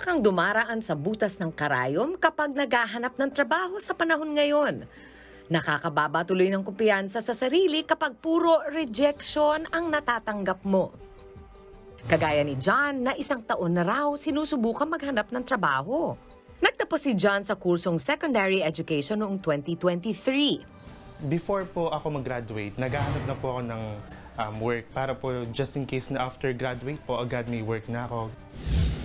Para kang dumaraan sa butas ng karayom kapag naghahanap ng trabaho sa panahon ngayon. Nakakababa tuloy ng kumpiyansa sa sarili kapag puro rejection ang natatanggap mo. Kagaya ni John na 1 taon na raw sinusubukan maghanap ng trabaho. Nagtapos si John sa kursong secondary education noong 2023. Before po ako mag-graduate, naghahanap na po ako ng work para po just in case na after graduate po, agad may work na ako.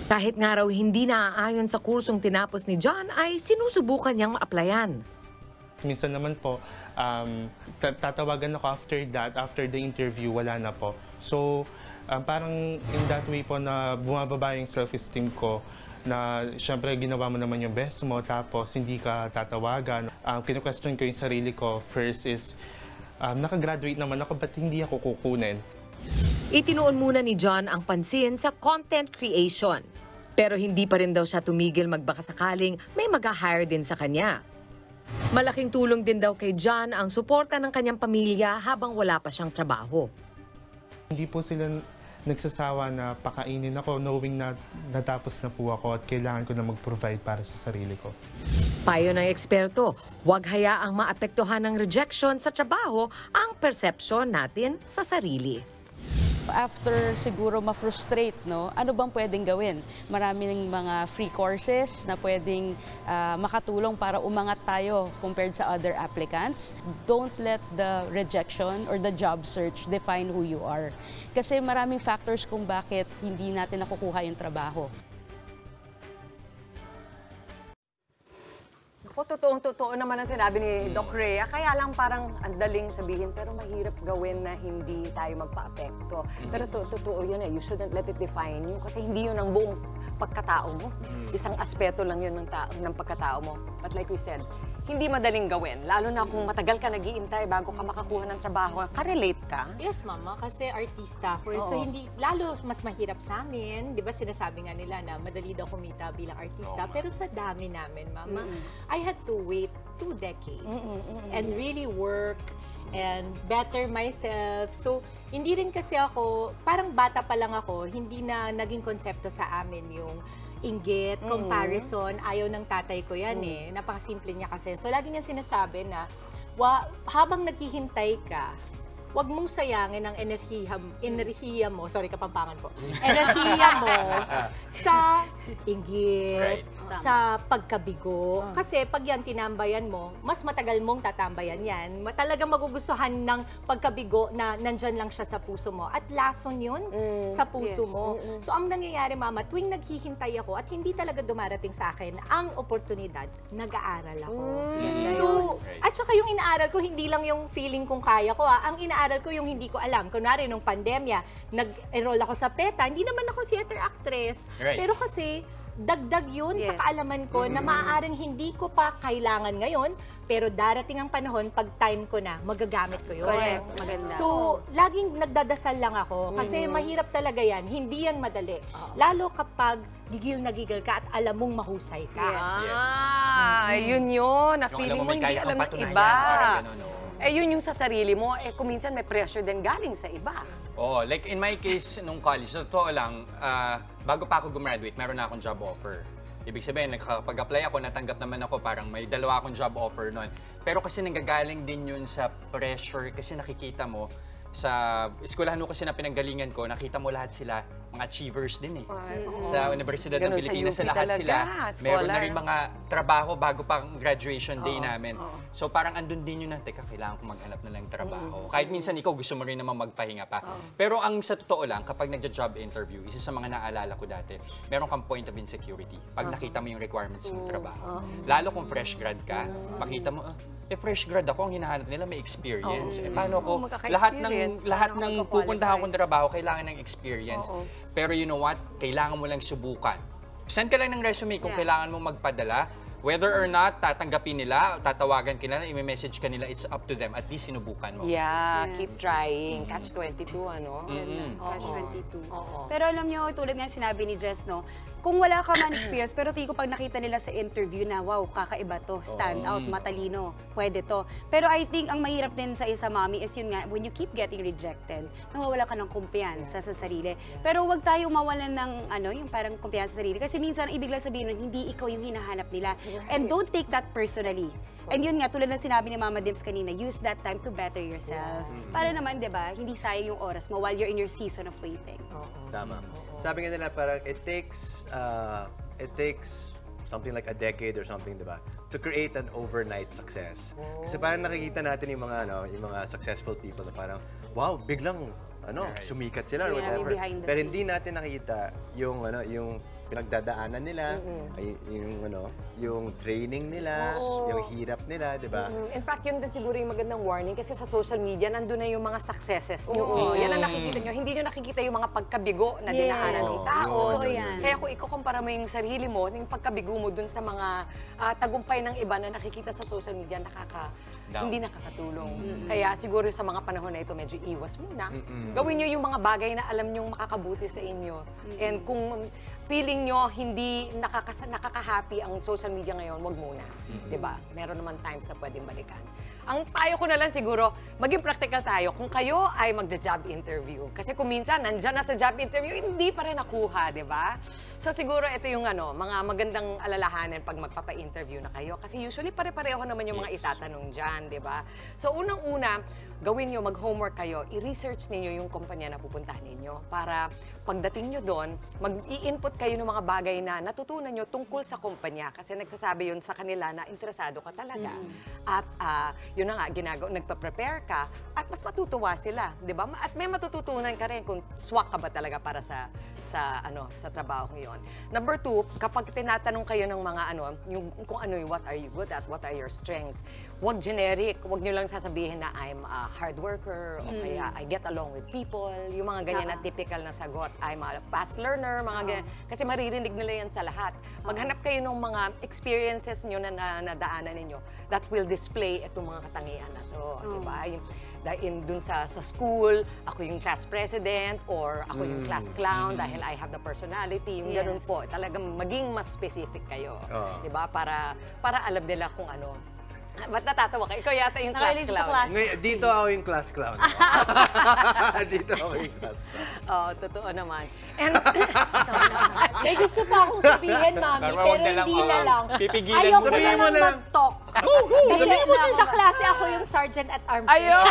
Kahit nga raw hindi naaayon sa kursong tinapos ni John, ay sinusubukan niyang ma-applyan. Minsan naman po, tatawagan ako after the interview, wala na po. So, parang in that way po na bumababa yung self-esteem ko na syempre ginawa mo naman yung best mo tapos hindi ka tatawagan. Kinu-question ko yung sarili ko. First is, nakagraduate naman ako, ba't hindi ako kukunin? Itinuon muna ni John ang pansin sa content creation. Pero hindi pa rin daw siya tumigil magbakasakaling may mag-hire din sa kanya. Malaking tulong din daw kay John ang suporta ng kanyang pamilya habang wala pa siyang trabaho. Hindi po sila nagsasawa na pakainin ako knowing na natapos na po ako at kailangan ko na mag-provide para sa sarili ko. Payo ng eksperto, huwag hayaang maapektuhan ng rejection sa trabaho ang perception natin sa sarili. After siguro ma-frustrate, no, ano bang pwedeng gawin? Marami ng mga free courses na pwedeng makatulong para umangat tayo compared sa other applicants. Don't let the rejection or the job search define who you are. Kasi maraming factors kung bakit hindi natin nakukuha yung trabaho. Totoong-totoo naman ang sinabi ni Doc Rhea. Kaya lang parang ang daling sabihin, pero mahirap gawin na hindi tayo magpa-apekto. Pero totoo yun eh. You shouldn't let it define you. Kasi hindi yun ang buong pagkatao mo. Isang aspeto lang yun ng pagkatao mo. But like we said, hindi madaling gawin. Lalo na kung matagal ka nag-iintay bago ka makakuha ng trabaho. Ka-relate ka? Yes, Mama. Kasi artista ako. So, hindi, lalo mas mahirap sa amin. Di ba sinasabi nga nila na madali daw kumita bilang artista. Pero sa dami namin, Mama, I had to wait 2 decades and really work and better myself. So, hindi rin kasi ako, parang bata pa lang ako, hindi na naging konsepto sa amin yung inggit, comparison. Ayaw ng tatay ko yan eh. Napakasimple niya kasi. So, lagi niya sinasabi na, habang naghihintay ka, huwag mong sayangin ang enerhiya mo, sorry, Kapampangan po, enerhiya mo sa inggit, sa pagkabigo. Kasi pag yan tinambayan mo, mas matagal mong tatambayan yan. Talagang magugustuhan ng pagkabigo na nandyan lang siya sa puso mo. At lason yun sa puso mo. So ang nangyayari, Mama, tuwing naghihintay ako at hindi talaga dumarating sa akin ang oportunidad, nag-aaral ako. So, at saka yung inaaral ko, hindi lang yung feeling kong kaya ko. Ang inaaral ko yung hindi ko alam. Kunwari, nung pandemya, nag-enroll ako sa PETA. Hindi naman ako theater actress. Pero kasi, dagdag yun sa kaalaman ko na maaaring hindi ko pa kailangan ngayon, pero darating ang panahon, pag time ko na, magagamit ko yun. Correct. Maganda. So, laging nagdadasal lang ako kasi mahirap talaga yan. Hindi yan madali. Lalo kapag gigil na gigil ka at alam mong mahusay ka. Yun yun. Na feeling mo hindi alam ng iba. Yun yung sa sarili mo, kung minsan may pressure din galing sa iba. Oh, like in my case, nung college, totoo lang, bago pa ako gumraduate, meron na akong job offer. Ibig sabihin, nakapag-apply ako, natanggap naman ako, parang may 2 akong job offer noon. Pero kasi nanggagaling din yun sa pressure, kasi nakikita mo, sa eskwelahan mo kasi na pinanggalingan ko, nakita mo lahat sila, mga achievers din eh. Sa Universidad ng Pilipinas, sa lahat sila, meron na rin mga trabaho bago pa ang graduation day namin. So parang andun din yun na, teka, kailangan ko maghanap na lang trabaho. Kahit minsan ikaw gusto mo rin naman magpahinga pa. Pero ang sa totoo lang, kapag nagja-job interview, isa sa mga naalala ko dati, meron kang point of insecurity pag nakita mo yung requirements ng trabaho. Lalo kung fresh grad ka, makita mo, fresh grad ako, ang hinahanap nila may experience. Paano ko, lahat ng pupuntahan kong trabaho, kailangan ng experience. Pero you know what? Kailangan mo lang subukan. Send ka lang ng resume kung kailangan mo magpadala. Whether or not tatanggapin nila, tatawagan ka nila, i-message ka nila, it's up to them. At least sinubukan mo. Keep trying. Catch 22, ano? Catch 22. Pero alam nyo, tulad nga sinabi ni Jess, no, kung wala ka man experience, pero tingin ko pag nakita nila sa interview na, wow, kakaiba to, stand out, matalino, pwede to. Pero I think ang mahirap din sa isa mommy is yun nga, when you keep getting rejected, nawawala ka ng kumpiyansa sa sarili. Pero wag tayong mawalan ng yung parang kumpiyansa sa sarili. Kasi minsan, ibig lang sabihin nun, hindi ikaw yung hinahanap nila. And don't take that personally. And yun nga, tulad ng sinabi ni Mama Dims kanina, use that time to better yourself. Para naman, di ba, hindi sayang yung oras mo while you're in your season of waiting. Tama. Sabi nga nila, parang it takes something like a decade or something, di ba, to create an overnight success. Kasi parang nakikita natin yung mga successful people na parang, wow, biglang sumikat sila or whatever. Pero hindi natin nakita yung pinagdadaanan nila, yung training nila, yung hirap nila, di ba? In fact, yun din siguro yung magandang warning kasi sa social media, nandun na yung mga successes nyo. Yan ang nakikita nyo. Hindi nyo nakikita yung mga pagkabigo na dinaanan ng tao. Kaya kung ikukumpara mo yung sarili mo, yung pagkabigo mo dun sa mga tagumpay ng iba na nakikita sa social media, hindi nakakatulong. Kaya siguro sa mga panahon na ito, medyo iwas muna. Gawin nyo yung mga bagay na alam nyong makakabuti sa inyo. And kung feeling nyo hindi nakaka-happy ang social media ngayon, wag muna. Diba? Meron naman times na pwedeng balikan. Ang payo ko na lang siguro, maging practical tayo kung kayo ay magja-job interview. Kasi kung minsan, nandyan na sa job interview, hindi pa rin nakuha, di ba? So siguro ito yung mga magandang alalahanin pag magpapa-interview na kayo. Kasi usually pare-pareho naman yung mga itatanong dyan, di ba? So unang-una, gawin nyo, mag-homework kayo, i-research ninyo yung kumpanya na pupuntahan ninyo para pagdating nyo doon, mag-i-input kayo ng mga bagay na natutunan nyo tungkol sa kumpanya kasi nagsasabi yun sa kanila na interesado ka talaga. At yun na nga, nagpa-prepare ka at mas matutuwa sila, di ba? At may matututunan ka rin kung swak ka ba talaga para sa trabaho ngayon. Number 2, kapag tinatanong kayo ng mga what are you good at, what are your strengths, wag generic, wag nyo lang sasabihin na I'm a hard worker o kaya I get along with people, yung mga ganyan na typical na sagot. I'm a fast learner, mga ganyan. Kasi maririnig nila yan sa lahat. Maghanap kayo ng mga experiences nyo na nadaanan ninyo that will display itong mga katangian na to. Diba? Dun sa school, ako yung class president or ako yung class clown dahil I have the personality, yung ganun po. Talagang maging mas specific kayo. Diba? Para alam nila kung ano. Ba't natatawa ka? Ikaw yata yung class clown. Dito ako yung class clown. Dito ako yung class clown. Totoo naman. May gusto pa akong sabihin, Mami, pero hindi na lang. Pipigilan Ayoko Sabihin na mo lang na lang. mag-talk. Kasi dun sa klase, ako yung sergeant at arms. Ayun!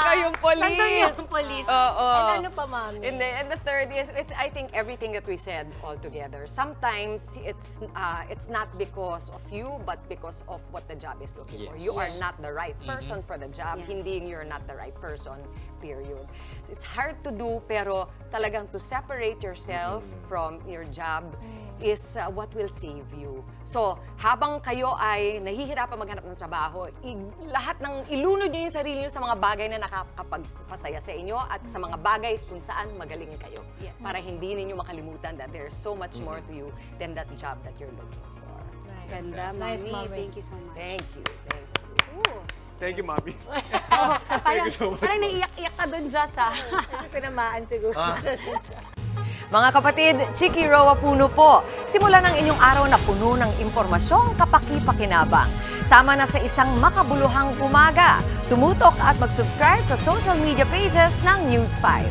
Ikaw yung police. Nandun yung police. And ano pa, Mami? And the third is, I think everything that we said all together. Sometimes, it's not because of you, but because of what the job is looking for. You are not the right person for the job. Hindi you're not the right person, period. It's hard to do, pero talagang to separate yourself from your job is what will save you. So, habang kayo ay nahihirapan maghanap ng trabaho, lahat ng ilunod nyo yung sarili nyo sa mga bagay na nakakapagpasaya sa inyo at sa mga bagay kung saan magaling kayo. Para hindi ninyo makalimutan that there's so much more to you than that job that you're looking for. Ganda, Mami. Thank you so much. Thank you. Thank you, Mami. Parang naiiyak-iyak ka dun, Jess, ha? Tinamaan siguro. Mga kapatid, Chiki Roa Puno po. Simulan ang inyong araw na puno ng impormasyong kapaki-pakinabang. Sama na sa isang makabuluhang umaga. Tumutok at mag-subscribe sa social media pages ng News 5.